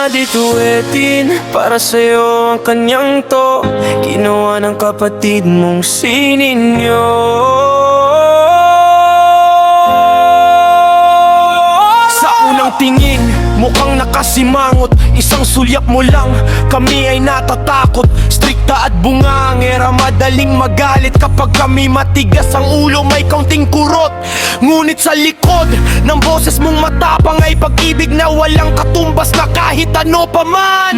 na dituetin, para sa'yo ang kanyang to, ginawa ng kapatid mong sininyo. Sa unang tingin, mukhang nakasimangot, isang sulyap mo lang, kami ay natatakot. Strikta at bungangera, madaling magalit kapag kami matigas ang ulo, may kaunting kurot. Ngunit sa likod ng boses mong matapang ay pag-ibig na walang katumbas na kahit ano pa man.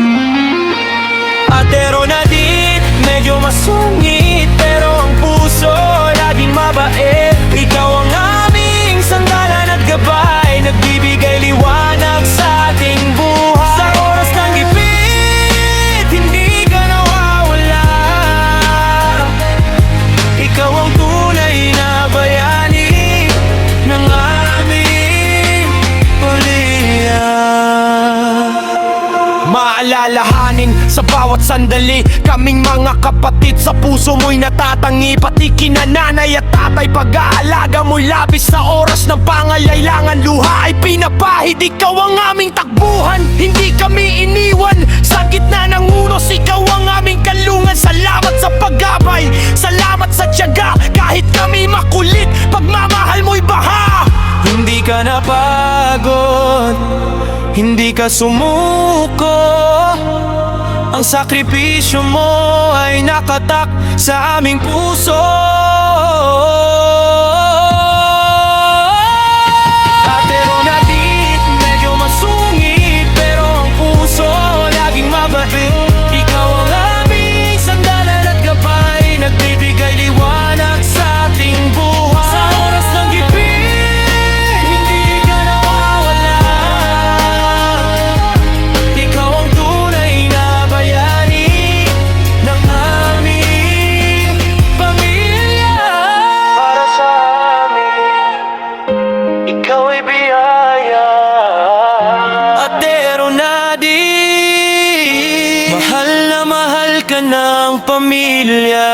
Atero na din, medyo masungit, pero ang puso laging mabait. Ikaw ang aming sandalan at gabay, nagbibigay liwanag sa ating buhay. Sa oras ng gipit, hindi ka nawawala. Ikaw ang tunay na bayani ng aming pamilya. Maalalahanin sa bawat sandali, kaming mga kapatid sa puso mo'y natatangi. Pati kina nanay at tatay, pag-aalaga mo'y labis sa oras ng pangailangan. Luha ay pinapahid, ikaw ang aming takbuhan, hindi kami iniwan. Sa gitna ng unos, ikaw ang aming kalungan. Salamat sa paggabay, salamat sa tiyaga, kahit kami makulit, pagmamahal mo'y baha. Hindi ka napagod, hindi ka sumuko, ang sakripisyo mo ay nakatak sa aming puso. Atero na dit, medyo masungit, pero ang puso laging mabait. Ikaw ang aming sandalan at gabay, nagbibigay liwanag sa ating buhay. Sa oras ng gipit, hindi ka nawawala. Ikaw ang tunay na bayani ng aming pamilya. Para sa amin, ikaw ay biyaya. Atero na di, mahal na mahal ka ng pamilya.